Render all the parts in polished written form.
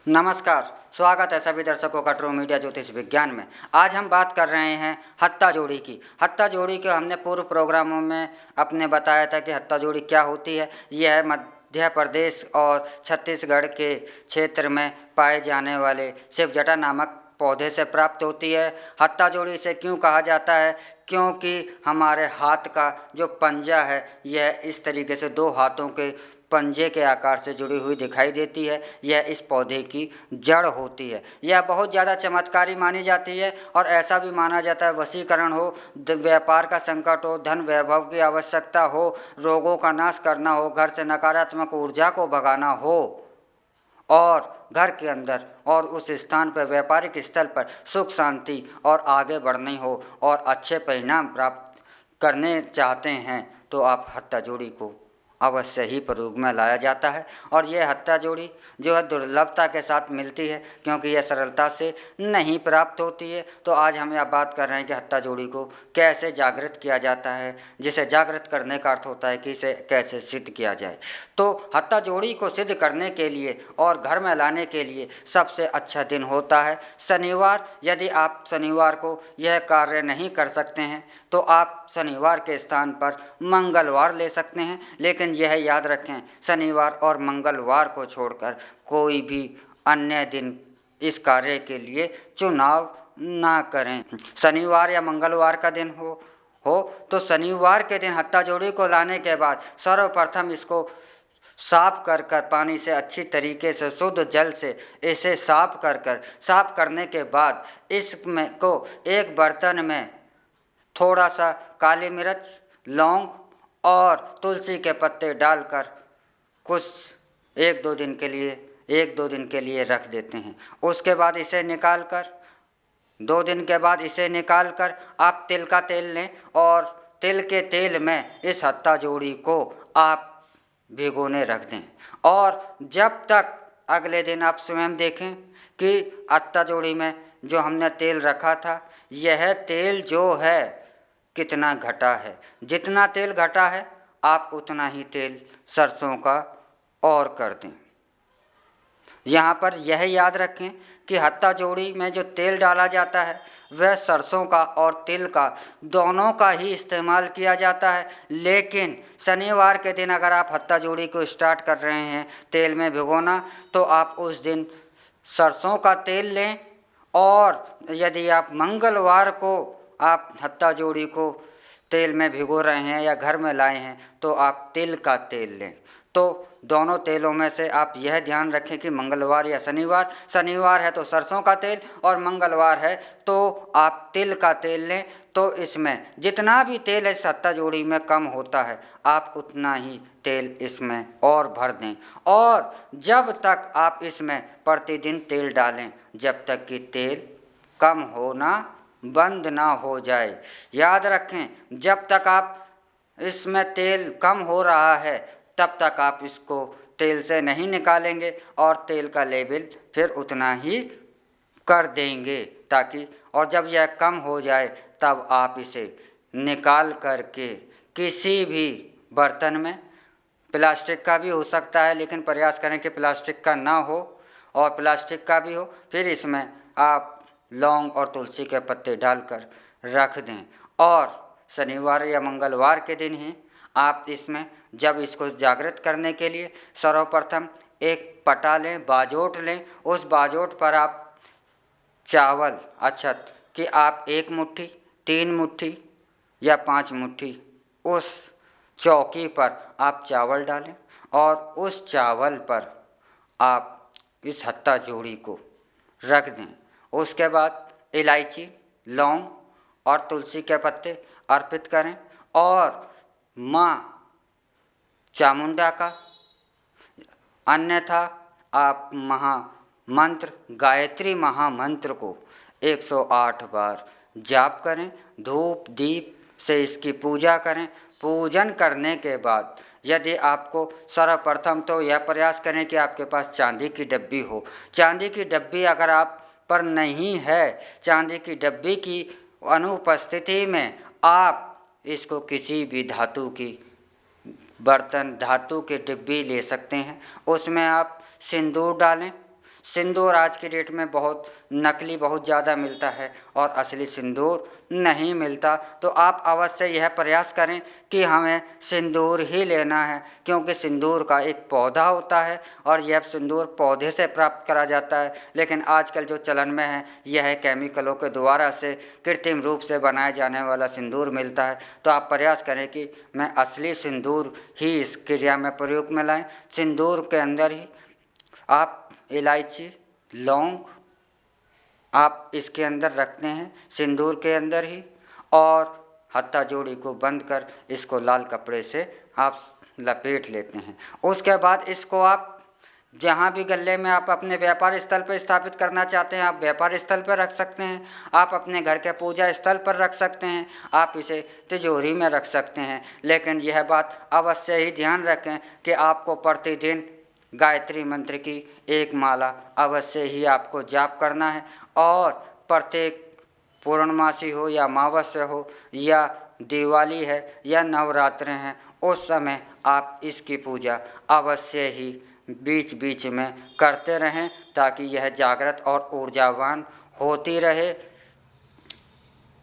नमस्कार, स्वागत है सभी दर्शकों का ट्रू मीडिया ज्योतिष विज्ञान में। आज हम बात कर रहे हैं हत्ता जोड़ी की। हत्ता जोड़ी के हमने पूर्व प्रोग्रामों में अपने बताया था कि हत्ता जोड़ी क्या होती है। यह मध्य प्रदेश और छत्तीसगढ़ के क्षेत्र में पाए जाने वाले शिवजटा नामक पौधे से प्राप्त होती है। हत्ता जोड़ी से क्यों कहा जाता है? क्योंकि हमारे हाथ का जो पंजा है यह इस तरीके से दो हाथों के पंजे के आकार से जुड़ी हुई दिखाई देती है। यह इस पौधे की जड़ होती है। यह बहुत ज़्यादा चमत्कारी मानी जाती है और ऐसा भी माना जाता है वशीकरण हो, व्यापार का संकट हो, धन वैभव की आवश्यकता हो, रोगों का नाश करना हो, घर से नकारात्मक ऊर्जा को भगाना हो और घर के अंदर और उस स्थान पर व्यापारिक स्थल पर सुख शांति और आगे बढ़नी हो और अच्छे परिणाम प्राप्त करने चाहते हैं तो आप हत्ता जोड़ी को अवश्य ही प्रयोग में लाया जाता है। और यह हत्ता जोड़ी जो है दुर्लभता के साथ मिलती है क्योंकि यह सरलता से नहीं प्राप्त होती है। तो आज हम यह बात कर रहे हैं कि हत्ता जोड़ी को कैसे जागृत किया जाता है, जिसे जागृत करने का अर्थ होता है कि इसे कैसे सिद्ध किया जाए। तो हत्ता जोड़ी को सिद्ध करने के लिए और घर में लाने के लिए सबसे अच्छा दिन होता है शनिवार। यदि आप शनिवार को यह कार्य नहीं कर सकते हैं तो आप शनिवार के स्थान पर मंगलवार ले सकते हैं, लेकिन यह याद रखें शनिवार और मंगलवार को छोड़कर कोई भी अन्य दिन इस कार्य के लिए चुनाव ना करें। शनिवार या मंगलवार का दिन हो तो शनिवार के दिन हत्ता जोड़ी को लाने के बाद सर्वप्रथम इसको साफ कर पानी से अच्छी तरीके से शुद्ध जल से इसे साफ साफ करने के बाद इसमें को एक बर्तन में थोड़ा सा काली मिर्च, लौंग और तुलसी के पत्ते डालकर कुछ एक दो दिन के लिए रख देते हैं। उसके बाद इसे निकाल कर 2 दिन के बाद इसे निकाल कर आप तिल का तेल लें और तिल के तेल में इस हत्ता जोड़ी को आप भिगोने रख दें। और जब तक अगले दिन आप स्वयं देखें कि हत्ता जोड़ी में जो हमने तेल रखा था यह तेल जो है कितना घटा है। जितना तेल घटा है आप उतना ही तेल सरसों का और कर दें। यहाँ पर यह याद रखें कि हत्ता जोड़ी में जो तेल डाला जाता है वह सरसों का और तिल का दोनों का ही इस्तेमाल किया जाता है। लेकिन शनिवार के दिन अगर आप हत्ता जोड़ी को स्टार्ट कर रहे हैं तेल में भिगोना तो आप उस दिन सरसों का तेल लें। और यदि आप मंगलवार को आप हत्ता जोड़ी को तेल में भिगो रहे हैं या घर में लाए हैं तो आप तिल का तेल लें। तो दोनों तेलों में से आप यह ध्यान रखें कि मंगलवार या शनिवार है तो सरसों का तेल और मंगलवार है तो आप तिल का तेल लें। तो इसमें जितना भी तेल इस हत्ता जोड़ी में कम होता है आप उतना ही तेल इसमें और भर दें और जब तक आप इसमें प्रतिदिन तेल डालें जब तक कि तेल कम होना बंद ना हो जाए। याद रखें जब तक आप इसमें तेल कम हो रहा है तब तक आप इसको तेल से नहीं निकालेंगे और तेल का लेवल फिर उतना ही कर देंगे ताकि और जब यह कम हो जाए तब आप इसे निकाल करके किसी भी बर्तन में, प्लास्टिक का भी हो सकता है लेकिन प्रयास करें कि प्लास्टिक का ना हो और प्लास्टिक का भी हो, फिर इसमें आप लौंग और तुलसी के पत्ते डालकर रख दें। और शनिवार या मंगलवार के दिन ही आप इसमें जब इसको जागृत करने के लिए सर्वप्रथम एक पटा लें, बाजोट लें। उस बाजोट पर आप चावल अक्षत कि आप 1 मुट्ठी, 3 मुट्ठी या 5 मुट्ठी उस चौकी पर आप चावल डालें और उस चावल पर आप इस हत्ता जोड़ी को रख दें। उसके बाद इलायची, लौंग और तुलसी के पत्ते अर्पित करें और माँ चामुंडा का अन्यथा आप महामंत्र गायत्री महामंत्र को 108 बार जाप करें। धूप दीप से इसकी पूजा करें। पूजन करने के बाद यदि आपको सर्वप्रथम तो यह प्रयास करें कि आपके पास चांदी की डब्बी हो। चांदी की डब्बी अगर आप पर नहीं है, चांदी की डब्बी की अनुपस्थिति में आप इसको किसी भी धातु की बर्तन, धातु के डिब्बी ले सकते हैं। उसमें आप सिंदूर डालें सिंदूर आज की डेट में बहुत नकली बहुत ज़्यादा मिलता है और असली सिंदूर नहीं मिलता। तो आप अवश्य यह प्रयास करें कि हमें सिंदूर ही लेना है, क्योंकि सिंदूर का एक पौधा होता है और यह सिंदूर पौधे से प्राप्त करा जाता है। लेकिन आजकल जो चलन में है यह केमिकलों के द्वारा से कृत्रिम रूप से बनाए जाने वाला सिंदूर मिलता है। तो आप प्रयास करें कि मैं असली सिंदूर ही इस क्रिया में प्रयोग में लाएँ। सिंदूर के अंदर ही आप इलायची, लौंग आप इसके अंदर रखते हैं, सिंदूर के अंदर ही, और हत्था जोड़ी को बंद कर इसको लाल कपड़े से आप लपेट लेते हैं। उसके बाद इसको आप जहाँ भी गले में आप अपने व्यापार स्थल पर स्थापित करना चाहते हैं आप व्यापार स्थल पर रख सकते हैं, आप अपने घर के पूजा स्थल पर रख सकते हैं, आप इसे तिजोरी में रख सकते हैं। लेकिन यह बात अवश्य ही ध्यान रखें कि आपको प्रतिदिन गायत्री मंत्र की एक माला अवश्य ही आपको जाप करना है और प्रत्येक पूर्णमासी हो या अमावस्या हो या दिवाली है या नवरात्र हैं उस समय आप इसकी पूजा अवश्य ही बीच बीच में करते रहें ताकि यह जागृत और ऊर्जावान होती रहे।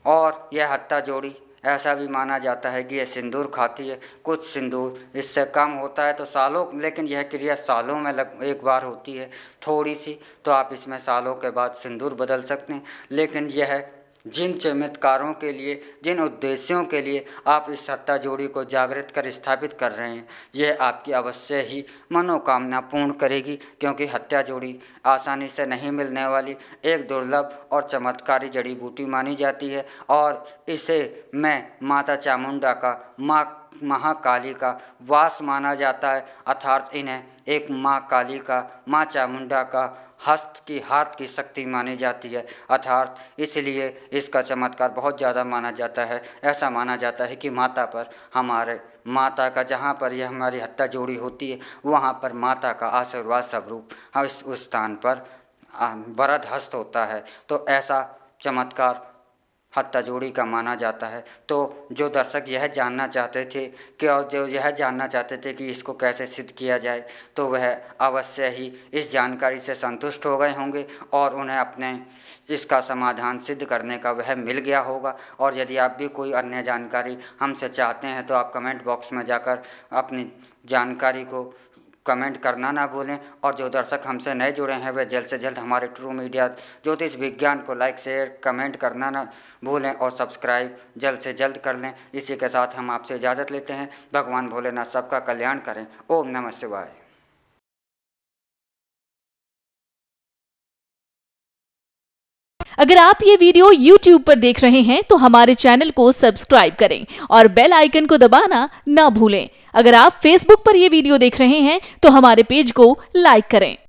और यह हत्था जोड़ी ऐसा भी माना जाता है कि यह सिंदूर खाती है। कुछ सिंदूर इससे कम होता है तो सालों, लेकिन यह क्रिया सालों में एक बार होती है थोड़ी सी, तो आप इसमें सालों के बाद सिंदूर बदल सकते हैं। लेकिन यह जिन चमत्कारों के लिए, जिन उद्देश्यों के लिए आप इस हत्था जोड़ी को जागृत कर स्थापित कर रहे हैं, यह आपकी अवश्य ही मनोकामना पूर्ण करेगी, क्योंकि हत्था जोड़ी आसानी से नहीं मिलने वाली एक दुर्लभ और चमत्कारी जड़ी बूटी मानी जाती है। और इसे मैं माता चामुंडा का, माँ महाकाली का वास माना जाता है, अर्थात इन्हें एक माँ काली का, माँ चामुंडा का हस्त की, हाथ की शक्ति मानी जाती है, अर्थात इसलिए इसका चमत्कार बहुत ज़्यादा माना जाता है। ऐसा माना जाता है कि माता पर, हमारे माता का जहाँ पर यह हमारी हत्था जोड़ी होती है वहाँ पर माता का आशीर्वाद स्वरूप उस स्थान पर वरद हस्त होता है। तो ऐसा चमत्कार हत्था जोड़ी का माना जाता है। तो जो दर्शक यह जानना चाहते थे कि, और जो यह जानना चाहते थे कि इसको कैसे सिद्ध किया जाए, तो वह अवश्य ही इस जानकारी से संतुष्ट हो गए होंगे और उन्हें अपने इसका समाधान सिद्ध करने का वह मिल गया होगा। और यदि आप भी कोई अन्य जानकारी हमसे चाहते हैं तो आप कमेंट बॉक्स में जाकर अपनी जानकारी को कमेंट करना ना भूलें। और जो दर्शक हमसे नए जुड़े हैं वे जल्द से जल्द हमारे ट्रू मीडिया ज्योतिष विज्ञान को लाइक, शेयर, कमेंट करना ना भूलें और सब्सक्राइब जल्द से जल्द कर लें। इसी के साथ हम आपसे इजाज़त लेते हैं। भगवान भोलेनाथ सबका कल्याण करें। ओम नमः शिवाय। अगर आप ये वीडियो YouTube पर देख रहे हैं तो हमारे चैनल को सब्सक्राइब करें और बेल आइकन को दबाना ना भूलें। अगर आप Facebook पर ये वीडियो देख रहे हैं तो हमारे पेज को लाइक करें।